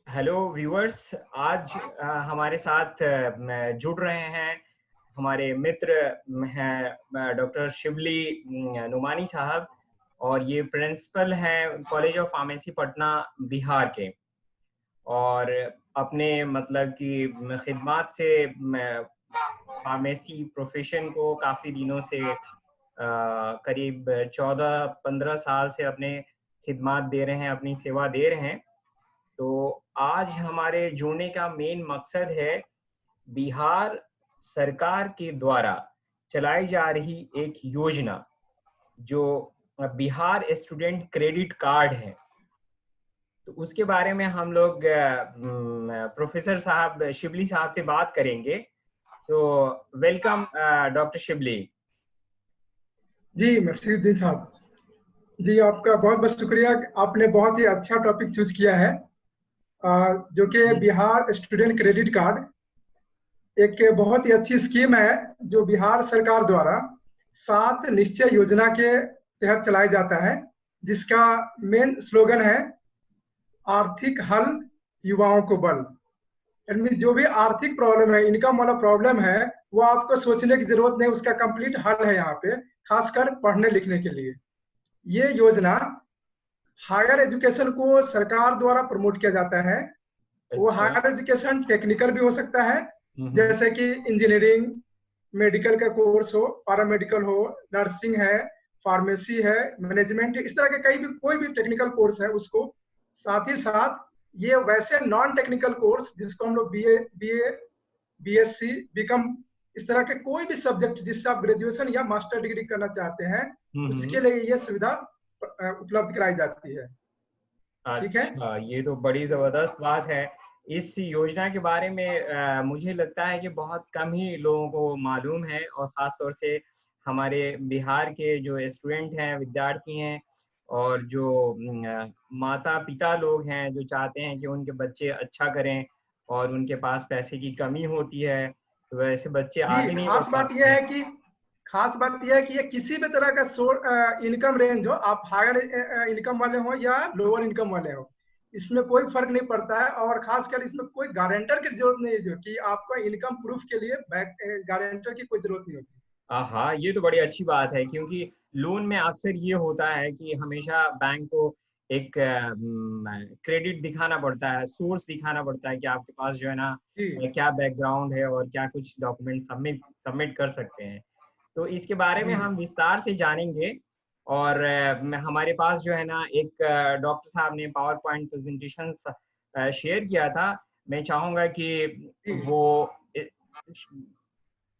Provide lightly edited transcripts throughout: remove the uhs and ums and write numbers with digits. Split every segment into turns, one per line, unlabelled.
Hello viewers. आज हमारे साथ जुड़ रहे हैं हमारे मित्र हैं डॉक्टर शिबली नुमानी साहब, और ये प्रिंसिपल हैं college of pharmacy Patna Bihar के। और अपने मतलब कि खिदमात से फार्मेसी प्रोफेशन को काफ़ी दिनों से करीब 14-15 साल से अपने खिदमात दे रहे हैं, अपनी सेवा दे रहे हैं। तो आज हमारे जुड़ने का मेन मकसद है बिहार सरकार के द्वारा चलाई जा रही एक योजना जो बिहार स्टूडेंट क्रेडिट कार्ड है। तो उसके बारे में हम लोग प्रोफेसर साहब शिबली साहब से बात करेंगे। तो वेलकम डॉक्टर शिबली।
जी मसीहुद्दीन साहब, जी आपका बहुत बहुत शुक्रिया। आपने बहुत ही अच्छा टॉपिक चूज किया है, जो कि बिहार स्टूडेंट क्रेडिट कार्ड एक बहुत ही अच्छी स्कीम है जो बिहार सरकार द्वारा 7 निश्चय योजना के तहत चलाया जाता है, जिसका मेन स्लोगन है आर्थिक हल युवाओं को बल। यानी जो भी आर्थिक प्रॉब्लम है, इनकम वाला प्रॉब्लम है, वो आपको सोचने की जरूरत नहीं, उसका कंप्लीट हल है यहाँ पे, खासकर पढ़ने लिखने के लिए। ये योजना हायर एजुकेशन को सरकार द्वारा प्रमोट किया जाता है। वो
अच्छा।
हायर एजुकेशन टेक्निकल भी हो सकता है,
हम्म।
जैसे कि इंजीनियरिंग, मेडिकल का कोर्स हो, पैरामेडिकल हो, नर्सिंग है, फार्मेसी है, मैनेजमेंट, इस तरह के कई भी कोई भी टेक्निकल कोर्स है उसको। साथ ही साथ ये वैसे नॉन टेक्निकल कोर्स जिसको हम लोग बीए, बीएससी, बीकॉम, इस तरह के कोई भी सब्जेक्ट जिससे आप ग्रेजुएशन या मास्टर डिग्री करना चाहते हैं, उसके लिए ये सुविधा उपलब्ध कराई जाती है। ठीक है।
अच्छा, ये तो बड़ी ज़बरदस्त बात है। इस योजना के बारे में मुझे लगता है कि बहुत कम ही लोगों को मालूम है, और ख़ास तौर से हमारे बिहार के जो स्टूडेंट हैं, विद्यार्थी हैं, और जो माता पिता लोग हैं जो चाहते हैं कि उनके बच्चे अच्छा करें, और उनके पास पैसे की कमी होती है, तो वैसे बच्चे
जी,
आगे नहीं बढ़ पाते हैं।
खास बात यह है कि ये किसी भी तरह का इनकम रेंज हो, आप हायर इनकम वाले हो या लोअर इनकम वाले हो, इसमें कोई फर्क नहीं पड़ता है। और खासकर इसमें कोई गारंटर की जरूरत नहीं है, जो कि आपको इनकम प्रूफ के लिए गारंटर की कोई जरूरत नहीं होती।
हाँ, ये तो बड़ी अच्छी बात है, क्योंकि लोन में अक्सर ये होता है कि हमेशा बैंक को एक क्रेडिट दिखाना पड़ता है, सोर्स दिखाना पड़ता है कि आपके पास जो है ना
जी
क्या बैकग्राउंड है और क्या कुछ डॉक्यूमेंट सबमिट सबमिट कर सकते हैं। तो इसके बारे में
जी
हम विस्तार से जानेंगे। और हमारे पास जो है ना एक डॉक्टर साहब ने पावर पॉइंट प्रेजेंटेशन शेयर किया था। मैं चाहूँगा कि
जी
वो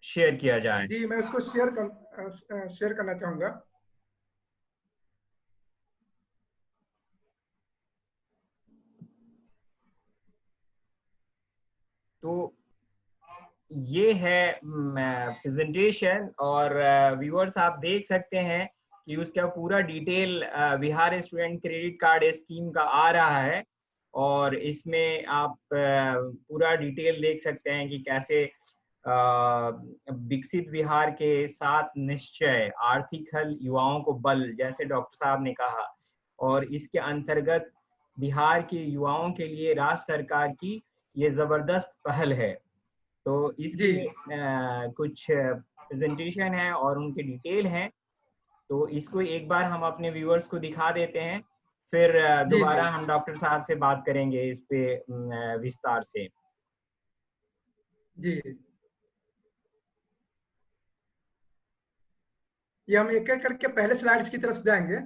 शेयर किया जाए।
जी, मैं उसको शेयर करना चाहूंगा।
तो ये है प्रेजेंटेशन, और व्यूअर्स आप देख सकते हैं कि उसका पूरा detail Bihar student credit card scheme का आ रहा है। और इसमें आप पूरा डिटेल देख सकते हैं कि कैसे विकसित बिहार के 7 निश्चय आर्थिक हल युवाओं को बल, जैसे डॉक्टर साहब ने कहा, और इसके अंतर्गत बिहार के युवाओं के लिए राज्य सरकार की ये जबरदस्त पहल है। तो
जी
इसके कुछ प्रेजेंटेशन है और उनके डिटेल हैं। तो इसको एक बार हम अपने व्यूअर्स को दिखा देते हैं, फिर
जी जी
दोबारा हम डॉक्टर साहब से बात करेंगे इस पे विस्तार से।
जी, ये हम एक एक करके पहले स्लाइड्स की तरफ जाएंगे,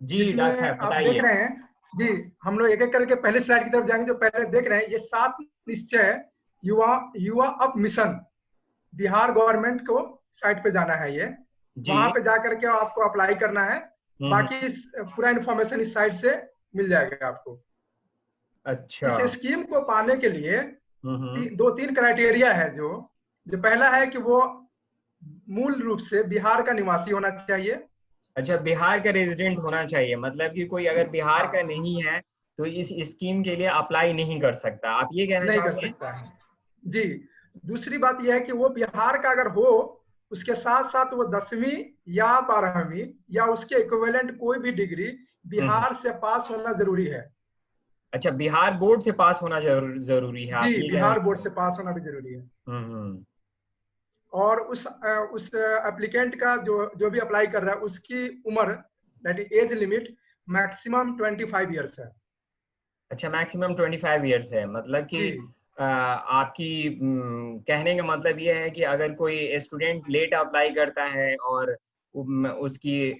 जी डॉक्टर
जिसमें
साहब
आप देख
बताइए।
रहे हैं। जी, हम लोग एक एक करके पहले स्लाइड की तरफ जाएंगे। जो पहले देख रहे हैं, ये 7 निश्चय युवा युवा अप मिशन, बिहार गवर्नमेंट को साइट पे जाना है। ये
जी।
वहां पे जाकर के आपको अप्लाई करना है।
हम्म।
बाकी पूरा इन्फॉर्मेशन इस साइट से मिल जाएगा आपको।
अच्छा।
इस स्कीम को पाने के लिए
हम्म।
2-3 क्राइटेरिया है। जो जो पहला है कि वो मूल रूप से बिहार का निवासी होना चाहिए।
अच्छा, बिहार का रेजिडेंट होना चाहिए, मतलब कि कोई अगर बिहार का
हाँ,
नहीं है तो इस स्कीम के लिए अप्लाई नहीं कर सकता, आप ये कहना
नहीं कर
चाहोगे?
सकता है। जी, दूसरी बात यह है कि वो बिहार का अगर हो, उसके साथ साथ वो 10वीं या 12वीं या उसके इक्विवेलेंट कोई भी डिग्री
हम्म।
बिहार से पास होना जरूरी है।
अच्छा, बिहार बोर्ड से पास होना जरूरी है, आप
जी,
ये कहना
बिहार
चाह
बोर्ड
रहे
से पास होना भी जरूरी है।
हैं? हम्म।
और उस एप्लीकेंट का जो भी अप्लाई कर रहा है उसकी उम्र, that is age limit, maximum 25 years है।
अच्छा, मैक्सिमम 25 ईयर्स है, मतलब कि
जी
आपकी कहने का मतलब ये है कि अगर कोई स्टूडेंट लेट अप्लाई करता है और उसकी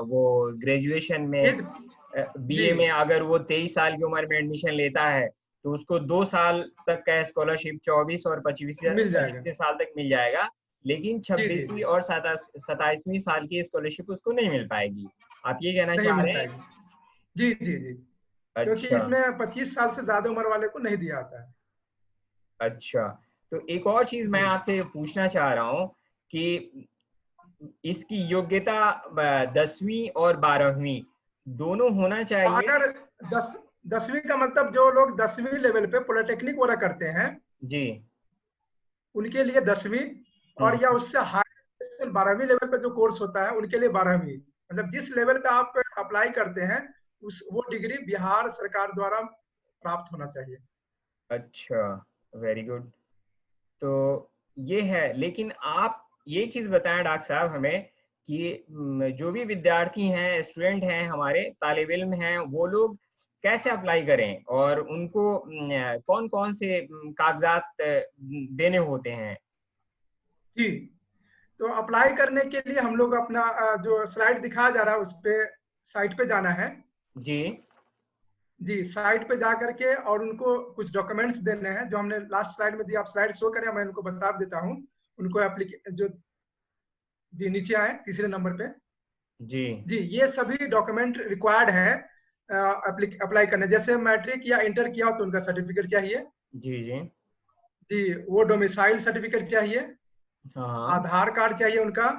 वो ग्रेजुएशन में,
एज, जी
बीए में अगर वो 23 साल की उम्र में एडमिशन लेता है, तो उसको 2 साल तक का स्कॉलरशिप 24 और 25
मिल जाएगा।
25 साल तक मिल जाएगा, लेकिन
जी जी
26वीं
जी,
और 27वीं साल की स्कॉलरशिप उसको नहीं मिल पाएगी। आप ये कहना
नहीं
चाह
मिल
रहे हैं?
पाएगी। जी जी जी, क्योंकि
अच्छा।
इसमें 25 साल से ज्यादा उम्र वाले को नहीं दिया आता है।
अच्छा, तो एक और चीज मैं
जी,
आपसे पूछना चाह रहा हूँ कि इसकी योग्यता 10वीं और 12वीं दोनों होना
और
चाहिए?
अगर 10वीं का मतलब जो लोग 10वीं लेवल पे पॉलिटेक्निक वगैरह करते हैं,
जी।
उनके लिए 10वीं, और या
हम्म।
उससे हाई 12वीं लेवल पे जो कोर्स होता है उनके लिए 12वीं। मतलब जिस लेवल पे आप अप्लाई करते हैं उस वो डिग्री बिहार सरकार द्वारा प्राप्त होना चाहिए।
अच्छा, वेरी गुड। तो ये है, लेकिन आप ये चीज बताएं डॉक्टर साहब हमें कि जो भी विद्यार्थी हैं, स्टूडेंट हैं, हमारे तालिब इल्म हैं, वो लोग कैसे अप्लाई करें और उनको कौन कौन से कागजात देने होते हैं?
जी, तो अप्लाई करने के लिए हम लोग अपना जो स्लाइड दिखाया जा रहा है उस पे, साइट पे जाना है।
जी
जी, साइट पे जा करके और उनको कुछ डॉक्यूमेंट्स देने हैं जो हमने लास्ट स्लाइड में दिया। आप स्लाइड शो करें, मैं उनको बता देता हूँ। उनको एप्लीके जो, जी नीचे आए तीसरे नंबर पे।
जी
जी, ये सभी डॉक्यूमेंट रिक्वायर्ड है अप्लाई करने। जैसे मैट्रिक या इंटर किया हो तो उनका सर्टिफिकेट चाहिए।
जी जी।
जी, वो डोमिसाइल सर्टिफिकेट चाहिए।
हाँ हाँ।
आधार कार्ड चाहिए उनका।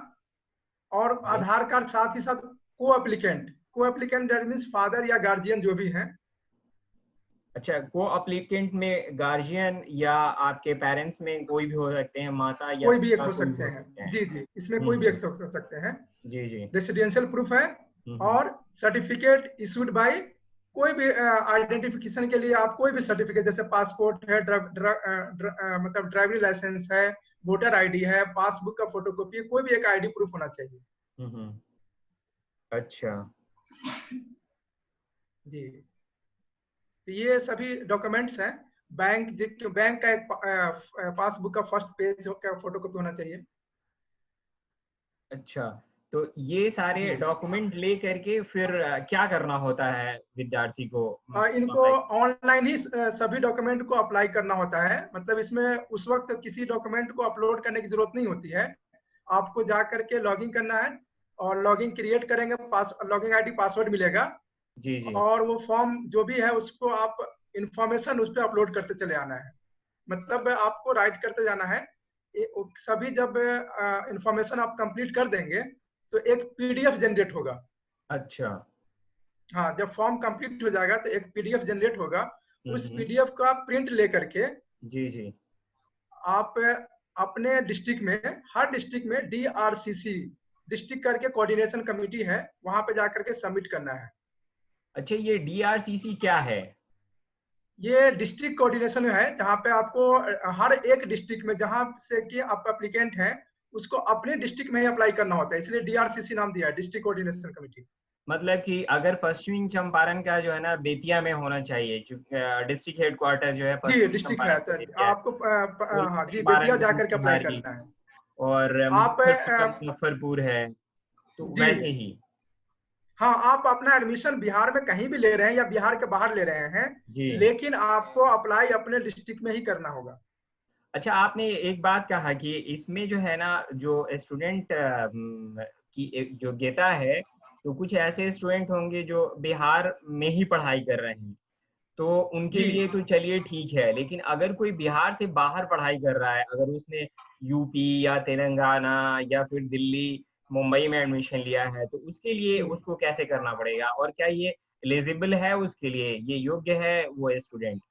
और
जी।
आधार कार्ड साथ ही साथ को एप्लीकेंट दैट मीन्स फादर या गार्जियन जो भी हैं।
अच्छा, को अप्लीकेंट में गार्जियन या आपके पेरेंट्स में कोई भी हो सकते हैं, माता या
कोई भी एक
पिता
हो
कोई भी
सकते
हो
हैं।
सकते हैं?
जी जी, इसमें कोई भी एक
हम्म।
हो सकते हैं।
जी जी।
रेसिडेंशियल प्रूफ है।
हम्म।
और सर्टिफिकेट इशूड बाय, कोई भी आइडेंटिफिकेशन के लिए आप कोई भी सर्टिफिकेट, जैसे पासपोर्ट है, मतलब ड्राइविंग लाइसेंस है, वोटर आईडी है, पासबुक का फोटोकॉपी, कोई भी एक आईडी प्रूफ होना चाहिए।
हम्म। अच्छा।
जी, तो ये सभी डॉक्यूमेंट्स हैं। बैंक का एक पासबुक का फर्स्ट पेज का फोटोकॉपी होना चाहिए।
अच्छा, तो ये सारे
जी,
डॉक्यूमेंट ले करके फिर क्या करना होता है विद्यार्थी को
इनको
अप्लाई?
ऑनलाइन ही सभी डॉक्यूमेंट को अप्लाई करना होता है। मतलब इसमें उस वक्त किसी डॉक्यूमेंट को अपलोड करने की जरूरत नहीं होती है। आपको जा करके लॉगिन करना है, और लॉगिन क्रिएट करेंगे, लॉगिन आईडी पासवर्ड मिलेगा।
जी जी।
और वो फॉर्म जो भी है उसको आप इंफॉर्मेशन उस पर अपलोड करते चले आना है। मतलब आपको राइट करते जाना है। सभी जब इंफॉर्मेशन आप कंप्लीट कर देंगे तो एक पीडीएफ जनरेट होगा।
अच्छा।
हाँ, जब फॉर्म कंप्लीट हो जाएगा तो एक पीडीएफ जनरेट होगा। उस
हम्म।
पीडीएफ का प्रिंट लेकर के
जी जी।
आप अपने डिस्ट्रिक्ट में, हर डिस्ट्रिक्ट में डीआरसीसी, डिस्ट्रिक्ट करके कोऑर्डिनेशन कमेटी है, वहां पे जाकर के सबमिट करना है।
अच्छा, ये डीआरसीसी क्या है?
ये डिस्ट्रिक्ट कोऑर्डिनेशन है, जहाँ पे आपको हर एक डिस्ट्रिक्ट में जहाँ से कि आप एप्लीकेंट हैं उसको अपने डिस्ट्रिक्ट में ही अप्लाई करना होता है, इसलिए डीआरसीसी नाम दिया है, डिस्ट्रिक्ट कोऑर्डिनेशन कमेटी।
मतलब कि अगर पश्चिमी चंपारण का जो है ना बेतिया में होना चाहिए, डिस्ट्रिक्ट हेडक्वार्टर जो है
जी,
पश्चिमी
डिस्ट्रिक्ट है
चंपारण
तो
में बेतिया है,
आपको
पूर्वी
हाँ जी, बेतिया
चंपारण में
जाकर के अप्लाई
मोतिहारी,
करना है।
और
आप
मुजफ्फरपुर है, तो
जी
वैसे ही।
हाँ, आप अपना एडमिशन बिहार में कहीं भी ले रहे हैं या बिहार के बाहर ले रहे हैं,
जी।
लेकिन आपको अप्लाई अपने डिस्ट्रिक्ट में ही करना होगा।
अच्छा, आपने एक बात कहा कि इसमें जो है ना, जो स्टूडेंट की एक योग्यता है, तो कुछ ऐसे स्टूडेंट होंगे जो बिहार में ही पढ़ाई कर रहे हैं, तो उनके
जी
लिए तो चलिए ठीक है, लेकिन अगर कोई बिहार से बाहर पढ़ाई कर रहा है, अगर उसने यूपी या तेलंगाना या फिर दिल्ली, मुंबई में एडमिशन लिया है, तो उसके लिए
जी
उसको कैसे करना पड़ेगा और क्या ये एलिजिबल है उसके लिए, ये योग्य है वो स्टूडेंट?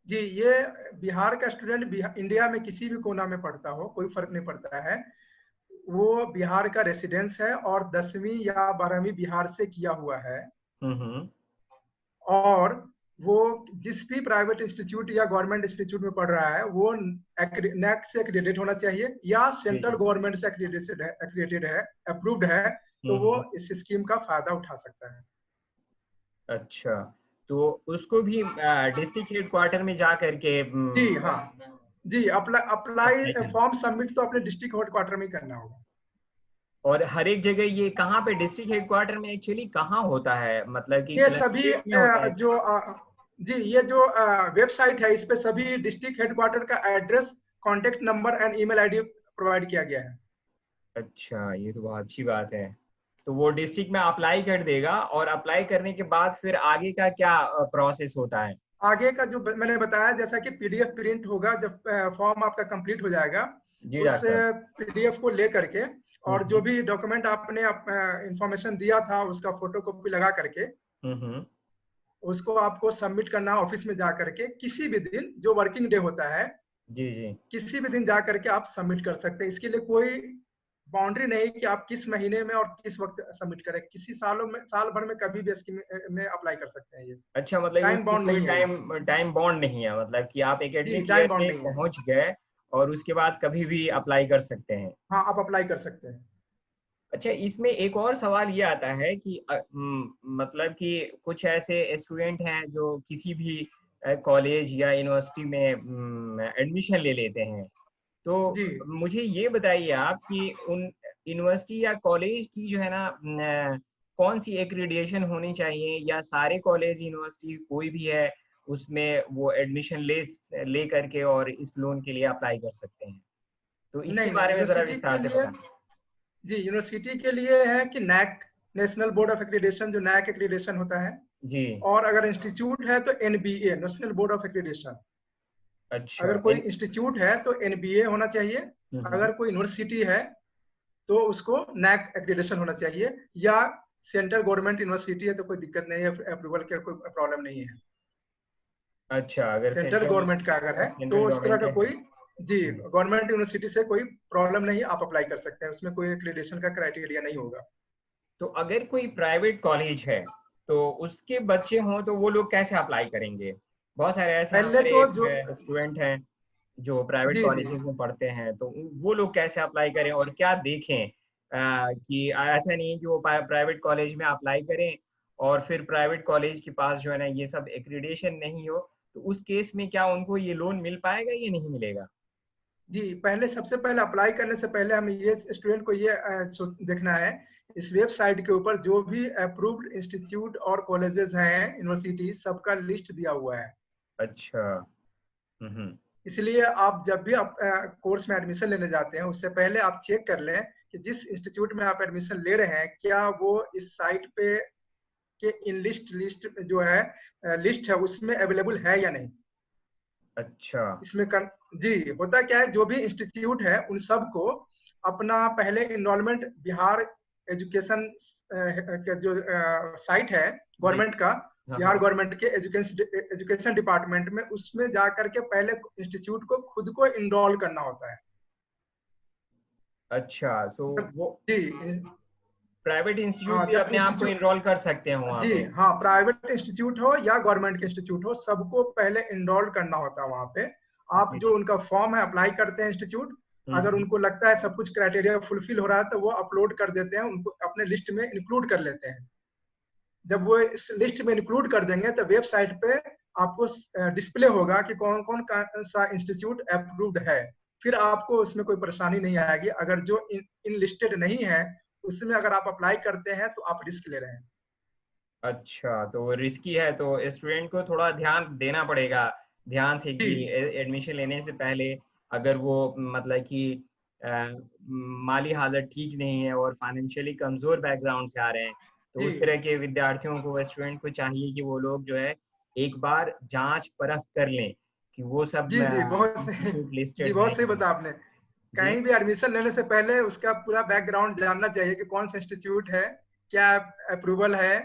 जी, ये बिहार का स्टूडेंट इंडिया में किसी भी कोना में पढ़ता हो, कोई फर्क नहीं पड़ता है। वो बिहार का रेसिडेंस है और 10वीं या 12वीं बिहार से किया हुआ है।
हम्म।
और वो जिस भी प्राइवेट इंस्टीट्यूट या गवर्नमेंट इंस्टीट्यूट में पढ़ रहा है वो नैक से एक्रेडिट होना चाहिए या
जी
सेंट्रल
जी।
गवर्नमेंट से एक्रेडिटेड है, अप्रूव्ड है, तो वो
हम्म।
इस स्कीम का फायदा उठा सकता है।
अच्छा, तो उसको भी डिस्ट्रिक्ट हेडक्वार्टर में जा करके
जी हाँ, जी अप्लाई
अप्लाई
अप्लाई
करना।
फॉर्म सबमिट तो अपने डिस्ट्रिक्ट हेडक्वार्टर में ही करना होगा।
और हर एक जगह ये कहाँ पे डिस्ट्रिक्ट हेडक्वार्टर में एक्चुअली कहाँ होता है, मतलब कि
ये सभी
कलेक्ट्रेट में होता है?
जी ये जो वेबसाइट है इस पे सभी डिस्ट्रिक्ट हेडक्वार्टर का address, contact number and email ID provide किया गया है।
अच्छा, ये तो बहुत अच्छी बात है। तो वो डिस्ट्रिक्ट में अप्लाई कर देगा, और अप्लाई करने के बाद फिर आगे का क्या प्रोसेस होता है?
आगे का जो मैंने बताया, जैसा कि पीडीएफ प्रिंट होगा जब फॉर्म आपका कंप्लीट हो जाएगा,
जी
उस
डॉक्टर साहब।
पीडीएफ को ले करके और जो
हम्म
भी डॉक्यूमेंट आपने इंफॉर्मेशन दिया था उसका फोटो कॉपी लगा करके
हम्म।
उसको आपको सबमिट करना है ऑफिस में जा करके, किसी भी दिन जो वर्किंग डे होता है
जी जी।
किसी भी दिन जा करके आप सबमिट कर सकते हैं। इसके लिए कोई बाउंड्री नहीं कि आप किस महीने में और किस वक्त सबमिट करें, किसी सालों में साल भर में कभी भी स्कीम में अप्लाई कर सकते हैं। ये
अच्छा, मतलब
टाइम
इसमें
बाउंड
कोई
नहीं है ये।
टाइम टाइम बॉन्ड नहीं है, मतलब कि आप
जी
एकेडमिक
टाइम
ईयर
बाउंड
में
नहीं है।
पहुंच गए और उसके बाद कभी भी अप्लाई कर सकते हैं?
हाँ आप अप्लाई कर सकते हैं।
अच्छा, इसमें एक और सवाल ये आता है कि मतलब कि कुछ ऐसे स्टूडेंट हैं जो किसी भी कॉलेज या यूनिवर्सिटी में एडमिशन ले लेते हैं। तो
जी
मुझे ये बताइए आप कि उन यूनिवर्सिटी या कॉलेज की जो है ना कौन सी एक्रीडिएशन होनी चाहिए, या सारे कॉलेज यूनिवर्सिटी कोई भी है उसमें वो एडमिशन ले ले करके और इस लोन के लिए अप्लाई कर सकते हैं? तो इसके
नहीं नहीं,
बारे में जरा
यूनिवर्सिटी के
विस्तार से
लिए,
बताएं।
जी यूनिवर्सिटी के लिए है कि NAAC, national board of accreditation, जो नैक एक्रीडेशन होता है।
जी।
और अगर इंस्टीट्यूट है तो NBA, national board of accreditation.
अच्छा।
अगर कोई इंस्टीट्यूट है तो एनबीए होना चाहिए।
हम्म।
अगर कोई यूनिवर्सिटी है तो उसको नैक एक्रीडेशन होना चाहिए, या सेंट्रल गवर्नमेंट यूनिवर्सिटी है तो कोई दिक्कत नहीं है, अप्रूवल की कोई प्रॉब्लम नहीं है।
अच्छा, अगर
सेंट्रल
सेंट्रल
गवर्नमेंट का अगर है
सेंट्रल
तो इस तरह
गवर्नमेंट
का
के
कोई,
हैं।
जी
हम्म।
गवर्नमेंट यूनिवर्सिटी से कोई प्रॉब्लम नहीं, आप अप्लाई कर सकते हैं, उसमें कोई एक्रीडेशन का क्राइटेरिया नहीं होगा।
तो अगर कोई प्राइवेट कॉलेज है तो उसके बच्चे हों तो वो लोग कैसे अप्लाई करेंगे? बहुत सारे ऐसे
पहले
हमारे
तो जो,
स्टूडेंट हैं जो प्राइवेट
जी जी,
कॉलेजेस में पढ़ते हैं, तो वो लोग कैसे अप्लाई करें और क्या देखें? कि ऐसा नहीं है कि वो प्राइवेट कॉलेज में अप्लाई करें और फिर प्राइवेट कॉलेज के पास जो है ना ये सब एक्रीडेशन नहीं हो, तो उस केस में क्या उनको ये लोन मिल पाएगा या नहीं मिलेगा?
जी पहले सबसे पहले अप्लाई करने से पहले हमें ये स्टूडेंट को ये देखना है, इस वेबसाइट के ऊपर जो भी अप्रूव्ड इंस्टीट्यूट और कॉलेजेस हैं, यूनिवर्सिटी, सबका लिस्ट दिया हुआ है।
अच्छा। हम्म।
इसलिए आप जब भी आप कोर्स में एडमिशन लेने जाते हैं उससे पहले आप चेक कर लें कि जिस इंस्टीट्यूट में आप एडमिशन ले रहे हैं क्या वो इस साइट पे के इन लिस्ट लिस्ट जो है लिस्ट है उसमें अवेलेबल है या नहीं।
अच्छा।
इसमें जी होता क्या है, जो भी इंस्टीट्यूट है उन सबको अपना पहले इनरोलमेंट बिहार एजुकेशन का जो साइट है
जी।
गवर्नमेंट का,
हाँ
बिहार
हाँ।
गवर्नमेंट के एजुकेशन डिपार्टमेंट में, उसमें जा करके पहले इंस्टीट्यूट को खुद को इनरोल करना होता है।
अच्छा, सो
जब,
वो
जी
प्राइवेट इंस्टीट्यूट
हाँ
भी
जब
अपने आप को
इंस्टीट्यूट,
इनरोल कर सकते हैं वहाँ
जी
पे?
हाँ प्राइवेट इंस्टीट्यूट हो या गवर्नमेंट के इंस्टीट्यूट हो सबको पहले इनरोल करना होता है वहाँ पे। आप
जी
जो
जी।
उनका फॉर्म है अप्लाई करते हैं इंस्टीट्यूट, अगर
हम्म।
उनको लगता है सब कुछ क्राइटेरिया फुलफिल हो रहा है तो वो अपलोड कर देते हैं, उनको अपने लिस्ट में इंक्लूड कर लेते हैं। जब वो इस लिस्ट में इंक्लूड कर देंगे तो वेबसाइट पे आपको डिस्प्ले होगा कि कौन कौन सा इंस्टीट्यूट अप्रूव्ड है। फिर आपको उसमें कोई परेशानी नहीं आएगी। अगर जो इन लिस्टेड नहीं है उसमें अगर आप अप्लाई करते हैं तो आप रिस्क ले रहे हैं।
अच्छा, तो वो रिस्की है, तो स्टूडेंट को थोड़ा ध्यान देना पड़ेगा, ध्यान से,
जी
कि एडमिशन लेने से पहले अगर वो मतलब कि अ, माली हालत ठीक नहीं है और फाइनेंशियली कमजोर बैकग्राउंड से आ रहे हैं, तो
जी
उस तरह के विद्यार्थियों को, स्टूडेंट को चाहिए कि वो लोग जो है एक बार जांच परख कर लें कि वो सब
जी जी बहुत सही,
इंस्टीट्यूट
जी
लिस्टेड है
बहुत सही
कि नहीं।
बता आपने।
जी।
कहीं भी एडमिशन लेने से पहले उसका पूरा बैकग्राउंड जानना चाहिए कि कौन सा इंस्टीट्यूट है, क्या अप्रूवल है,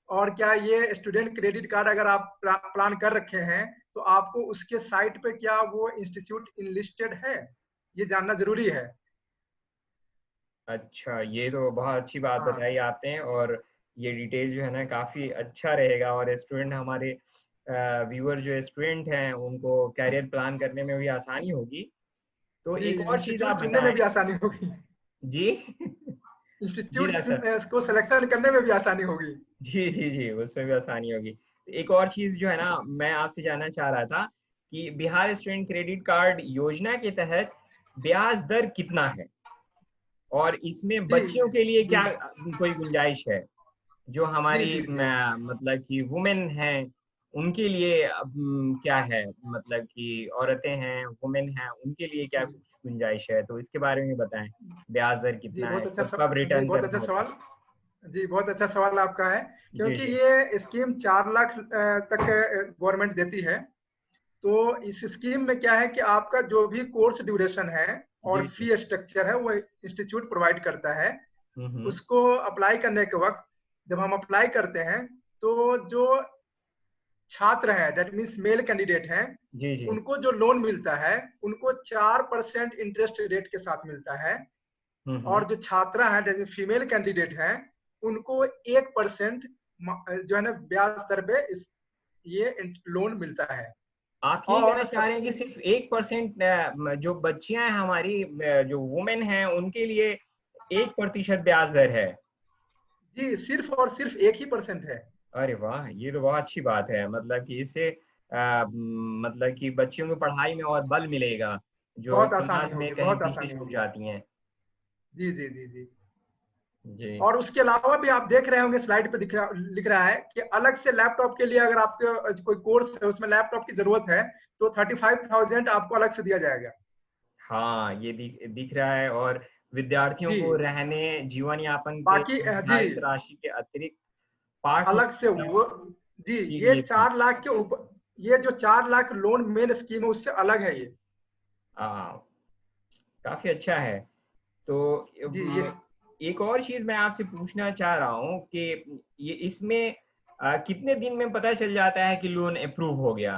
और क्या ये स्टूडेंट क्रेडिट कार्ड अगर आप प्लान कर रखे हैं तो आपको उसके साइट पे क्या वो इंस्टीट्यूट इनलिस्टेड है, ये जानना जरूरी है।
अच्छा, ये तो बहुत अच्छी बात
हाँ
बताई आपने, और ये डिटेल जो है ना काफ़ी अच्छा रहेगा, और स्टूडेंट हमारे व्यूअर जो स्टूडेंट हैं उनको कैरियर प्लान करने में भी आसानी होगी। तो
जी,
एक और चीज आप
इंस्टीट्यूट चुनने में
बताएं।
भी आसानी होगी।
जी। जी
इंस्टीट्यूट
डॉक्टर।
को सिलेक्शन करने में भी आसानी होगी।
जी जी जी, उसमें भी आसानी होगी। एक और चीज जो है ना, मैं आपसे जानना चाह रहा था कि बिहार स्टूडेंट क्रेडिट कार्ड योजना के तहत ब्याज दर कितना है, और इसमें
जी
बच्चियों के लिए
जी
क्या कोई गुंजाइश है, जो
जी
हमारी
जी जी
मतलब कि वुमेन हैं उनके लिए क्या है, मतलब कि औरतें हैं, वुमेन हैं, उनके लिए क्या
जी
कुछ गुंजाइश है, तो इसके बारे में बताएं। ब्याज दर
जी
कितना
बहुत
है,
अच्छा
कब
जी
रिटर्न
बहुत अच्छा
करना होता है।
सवाल। जी बहुत अच्छा सवाल आपका है,
जी
क्योंकि
जी
ये स्कीम 4 लाख तक गवर्नमेंट देती है। तो इस स्कीम में क्या है कि आपका जो भी कोर्स ड्यूरेशन है और
जी जी।
फी स्ट्रक्चर है वो इंस्टीट्यूट प्रोवाइड करता है।
हम्म।
उसको अप्लाई करने के वक्त जब हम अप्लाई करते हैं, तो जो छात्र हैं, दैट मीन्स मेल कैंडिडेट हैं,
जी जी।
उनको जो लोन मिलता है उनको 4% इंटरेस्ट रेट के साथ मिलता है।
हम्म।
और जो छात्रा है, जैसे फीमेल कैंडिडेट हैं, उनको 1% जो है ना ब्याज दर पे इस ये लोन मिलता है।
आप ये कहना
और
चाह रहे हैं कि
सबसे
सिर्फ 1% जो बच्चियां हैं हमारी, जो वुमेन हैं उनके लिए 1% ब्याज दर है।
जी सिर्फ और सिर्फ 1% है।
अरे वाह, ये तो बहुत अच्छी बात है। मतलब कि इससे मतलब कि बच्चियों की पढ़ाई में और बल मिलेगा, जो
बहुत आसानी
समाज में
होगी,
कहीं
बहुत
पीछे
आसानी
छूट
होगी।
जाती हैं।
जी जी जी जी।
जी।
और उसके अलावा भी आप देख रहे होंगे स्लाइड पे लिख रहा है कि अलग से लैपटॉप के लिए अगर आपके कोई कोर्स है उसमें लैपटॉप की जरूरत है, तो 35,000 आपको अलग से दिया जाएगा।
हाँ, ये दिख रहा है। और विद्यार्थियों
जी
को रहने, जीवन यापन के
बाकी जी
निर्धारित राशि के अतिरिक्त पाठ्य
अलग से वो जी
के
ये
लिए भी।
4 लाख के ऊपर, ये जो 4 लाख लोन मेन स्कीम है उससे अलग है ये।
हाँ, काफी अच्छा है। तो
जी ये
एक और चीज मैं आपसे पूछना चाह रहा हूँ कि ये इसमें कितने दिन में पता चल जाता है कि लोन अप्रूव हो गया,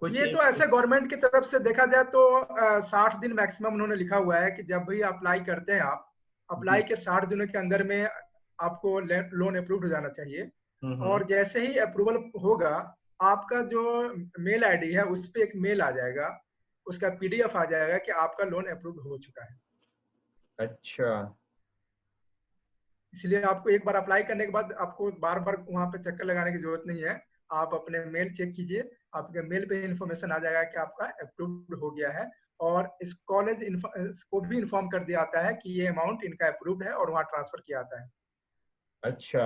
कुछ
ये तो ऐसे गवर्नमेंट की तरफ से देखा जाए तो 60 दिन मैक्सिमम उन्होंने लिखा हुआ है कि जब भी अप्लाई करते हैं आप,
जी।
अप्लाई के 60 दिनों के अंदर में आपको लोन अप्रूव हो जाना चाहिए।
हम्म।
और जैसे ही अप्रूवल होगा, आपका जो मेल आईडी है उस पर एक मेल आ जाएगा, उसका पीडीएफ आ जाएगा कि आपका लोन अप्रूव हो चुका है।
अच्छा।
इसलिए आपको एक बार अप्लाई करने के बाद आपको बार बार वहां पे चक्कर लगाने की जरूरत नहीं है। आप अपने मेल चेक कीजिए, आपके मेल पे इन्फॉर्मेशन आ जाएगा कि आपका अप्रूव्ड हो गया है। और इस कॉलेज को भी इन्फॉर्म कर दिया जाता है कि ये अमाउंट इनका अप्रूव्ड है और वहाँ ट्रांसफर किया जाता है।
अच्छा,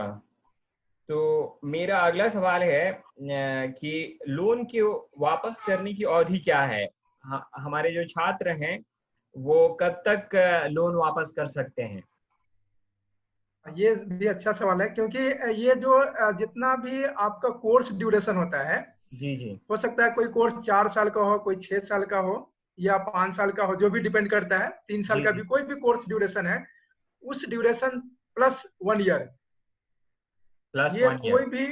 तो मेरा अगला सवाल है कि लोन की वापस करने की अवधि क्या है। हमारे जो छात्र हैं वो कब तक लोन वापस कर सकते हैं।
ये भी अच्छा सवाल है, क्योंकि ये जो जितना भी आपका कोर्स ड्यूरेशन होता है,
जी जी
हो सकता है कोई कोर्स 4 साल का हो, कोई 6 साल का हो, या 5 साल का हो, जो भी डिपेंड करता है। 3 साल
जी
का
जी।
भी कोई भी कोर्स ड्यूरेशन है, उस ड्यूरेशन प्लस 1 ईयर,
प्लस
ये
1 ईयर।
कोई भी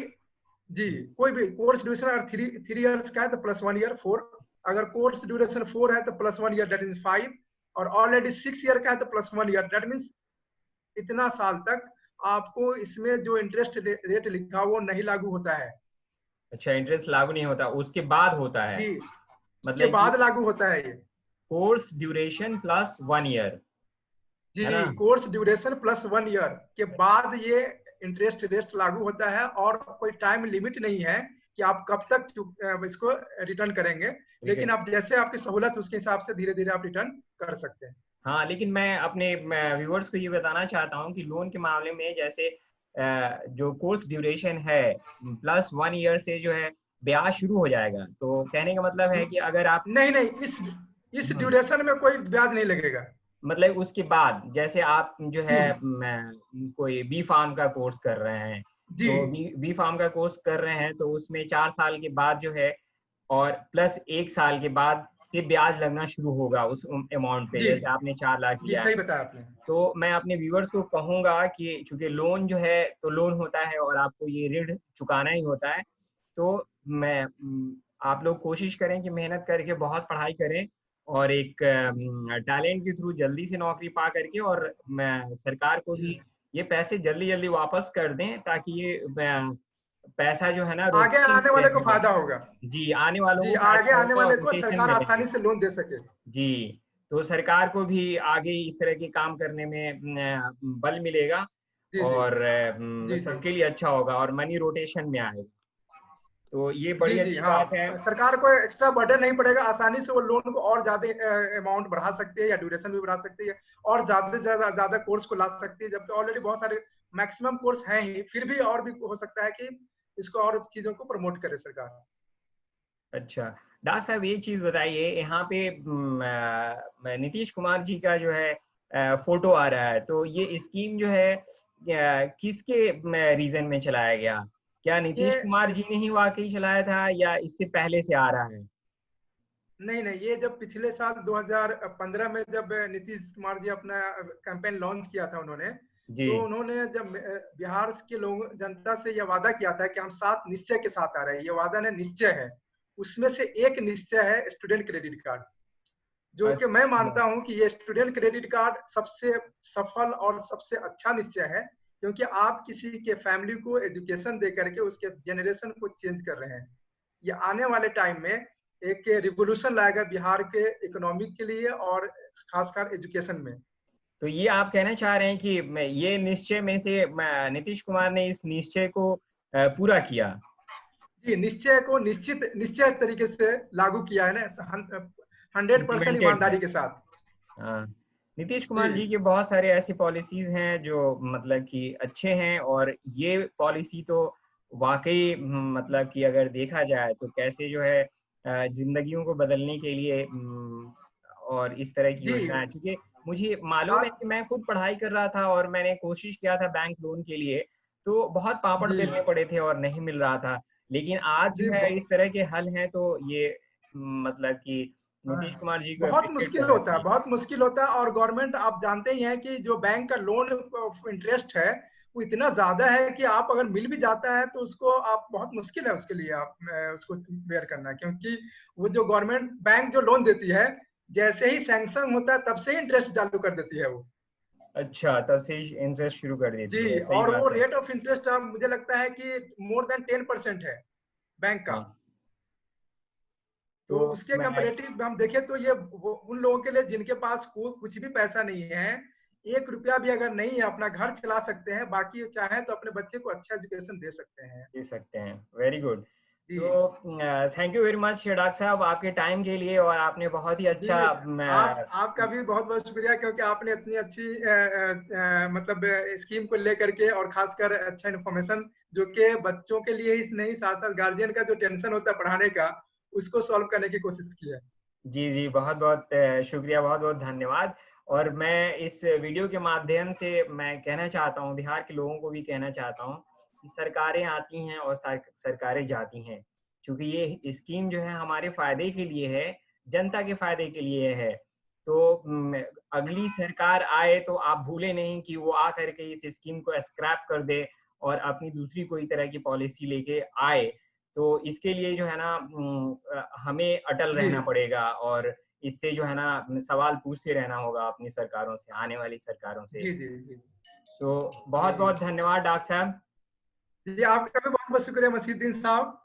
जी कोई भी कोर्स ड्यूरेशन अगर थ्री थ्री ईयर्स का है तो +1 ईयर 4। अगर कोर्स ड्यूरेशन 4 है तो +1 ईयर, दैट मीन 5। और ऑलरेडी 6 ईयर का है तो +1 ईयर, दैट मीन्स इतना साल तक आपको इसमें जो इंटरेस्ट रेट लिखा हुआ वो नहीं लागू होता है।
अच्छा, इंटरेस्ट लागू नहीं होता, उसके बाद होता है।
जी उसके
मतलब कि
बाद लागू होता है ये।
कोर्स ड्यूरेशन +1 ईयर, है ना।
जी कोर्स ड्यूरेशन +1 ईयर के
अच्छा।
बाद ये इंटरेस्ट रेट लागू होता है। और कोई टाइम लिमिट नहीं है कि आप कब तक इसको रिटर्न करेंगे, लेकिन
रिटर्न।
आप जैसे आपकी सहूलत उसके हिसाब से धीरे धीरे आप रिटर्न कर सकते हैं।
हाँ, लेकिन मैं अपने व्यूअर्स को ये बताना चाहता हूँ कि लोन के मामले में जैसे जो कोर्स ड्यूरेशन है +1 ईयर से जो है ब्याज शुरू हो जाएगा, तो कहने का मतलब है कि अगर आप
नहीं नहीं, इस
हम्म,
ड्यूरेशन में कोई ब्याज नहीं लगेगा।
मतलब उसके बाद जैसे आप जो
जी
है कोई बी फार्म का कोर्स कर रहे हैं,
जी
तो बी फार्म का कोर्स कर रहे हैं तो उसमें 4 साल के बाद जो है, और प्लस 1 साल के बाद से ब्याज लगना शुरू होगा उस अमाउंट पे,
जी
जैसे आपने 4 लाख
जी
लिया है।
सही बताया आपने।
तो मैं अपने व्यूवर्स को कहूंगा कि चूंकि लोन जो है तो लोन होता है और आपको ये ऋण चुकाना ही होता है। तो मैं आप लोग कोशिश करें कि मेहनत करके बहुत पढ़ाई करें, और एक टैलेंट के थ्रू जल्दी से नौकरी पा करके, और मैं सरकार को
जी
भी ये पैसे जल्दी जल्दी वापस कर दें, ताकि ये पैसा जो है ना
आगे
रोटेशन
आने वाले को
में,
फायदा होगा।
जी आने वालों
जी,
को
आगे
फायदा
आने
होगा और
वाले को
रोटेशन
सरकार
में
आसानी
रहेंगे।
से लोन दे सके।
जी, तो सरकार को भी आगे इस तरह के काम करने में बल मिलेगा
जी जी
और
जी जी
सबके लिए अच्छा होगा और मनी रोटेशन में आएगा। तो ये
जी
बड़ी
जी
अच्छी बात है।
हाँ, सरकार को एक्स्ट्रा बर्डन नहीं पड़ेगा, आसानी से वो लोन को और ज्यादा अमाउंट बढ़ा सकती है या ड्यूरेशन भी बढ़ा सकती है और ज्यादा से ज्यादा कोर्स को ला सकती है, जबकि ऑलरेडी बहुत सारे मैक्सिमम कोर्स हैं ही, फिर भी और भी हो सकता है कि इसको और चीजों को प्रमोट करे सरकार।
अच्छा, डॉक्टर साहब एक चीज़ बताइए, यहाँ पे नीतीश कुमार जी का जो है फोटो आ रहा है, तो ये स्कीम जो है किसके रीजन में चलाया गया? क्या नीतीश
ये
कुमार जी ने ही वाकई चलाया था या इससे पहले से आ रहा है?
नहीं नहीं, ये जब पिछले साल 2015 में जब नीतीश कुमार जी अपना कैंपेन लॉन्च किया था उन्होंने,
जी।
तो उन्होंने जब बिहार के लोग जनता से यह वादा किया था कि हम 7 निश्चय के साथ आ रहे हैं, ये वादा ने निश्चय है, उसमें से एक निश्चय है स्टूडेंट क्रेडिट कार्ड, जो कि मैं
अच्छा।
मानता हूं कि ये स्टूडेंट क्रेडिट कार्ड सबसे सफल और सबसे अच्छा निश्चय है, क्योंकि आप किसी के फैमिली को एजुकेशन दे करके उसके जनरेशन को चेंज कर रहे हैं। ये आने वाले टाइम में एक रिवोल्यूशन लाएगा बिहार के इकोनॉमिक के लिए और खासकर एजुकेशन में।
तो ये आप कहना चाह रहे हैं कि ये निश्चय में से नीतीश कुमार ने इस निश्चय को पूरा किया?
जी, निश्चय को निश्चित निश्चय तरीके से लागू किया है ना, 100%
इम्प्लीमेंटेड है।
ईमानदारी के साथ।
हाँ, नीतीश
जी
कुमार जी के बहुत सारे ऐसी पॉलिसीज हैं जो मतलब कि अच्छे हैं और ये पॉलिसी तो वाकई मतलब कि अगर देखा जाए तो कैसे जो है जिंदगियों को बदलने के लिए और इस तरह की
जी
योजनाएं, क्योंकि मुझे मालूम है
बात
कि मैं खुद पढ़ाई कर रहा था और मैंने कोशिश किया था बैंक लोन के लिए, तो बहुत पापड़
जी
बेलने पड़े थे और नहीं मिल रहा था। लेकिन आज
जी
जो है इस तरह के हल हैं, तो ये मतलब कि नीतीश
हाँ,
कुमार जी को
बहुत
अप्रिशिएट
मुश्किल
करना
होता है,
चाहिए।
बहुत मुश्किल होता है, और गवर्नमेंट आप जानते ही हैं कि जो बैंक का लोन इंटरेस्ट है वो इतना ज्यादा है कि आप अगर मिल भी जाता है तो उसको आप बहुत मुश्किल है उसके लिए आप उसको बेयर करना, क्योंकि वो जो गवर्नमेंट बैंक जो लोन देती है, जैसे ही सैंक्शन होता है तब से ही इंटरेस्ट चालू कर देती है वो।
अच्छा, तब से ही इंटरेस्ट शुरू कर देती
जी,
है, सही
और वो
बात है।
रेट ऑफ इंटरेस्ट मुझे लगता है कि मोर देन 10% है बैंक का।
हाँ,
तो
तो
उसके
मैं
कंपेरेटिव हम देखें तो ये उन लोगों के लिए जिनके पास कुछ भी पैसा नहीं है, 1 रुपया भी अगर नहीं है, अपना घर चला सकते हैं, बाकी चाहे तो अपने बच्चे को अच्छा एजुकेशन दे सकते हैं।
दे सकते हैं। Very good.
जी
तो thank you very much doctor साहब आपके टाइम के लिए, और आपने बहुत ही
जी,
अच्छा
आपका भी बहुत बहुत शुक्रिया, क्योंकि आपने इतनी अच्छी मतलब स्कीम को लेकर के, और खासकर अच्छा इन्फॉर्मेशन जो कि बच्चों के लिए ही नहीं, साथ साथ गार्जियन का जो टेंशन होता है पढ़ाने का, उसको सॉल्व करने की कोशिश की है।
जी, जी, बहुत-बहुत शुक्रिया, बहुत-बहुत धन्यवाद। और मैं इस वीडियो के माध्यम से मैं कहना चाहता हूँ, बिहार के लोगों को भी कहना चाहता हूँ कि सरकारें आती हैं और सरकारें जाती हैं। चूँकि ये स्कीम जो है हमारे फ़ायदे के लिए है, जनता के फ़ायदे के लिए है। तो अगली सरकार आए तो आप भूलें नहीं कि वो आकर के इस स्कीम को स्क्रैप कर दे और अपनी दूसरी कोई तरह की पॉलिसी लेके आए। तो इसके लिए जो है ना हमें अटल
जी
रहना पड़ेगा और इससे जो है ना सवाल पूछते रहना होगा अपनी सरकारों से, आने वाली सरकारों से।
जी जी जी
तो
जी जी
बहुत-बहुत धन्यवाद डॉक्टर साहब।
जी, आपका भी बहुत बहुत शुक्रिया मसीहुद्दीन साहब।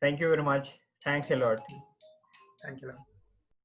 Thank you very much. Thanks a lot.
Thank you.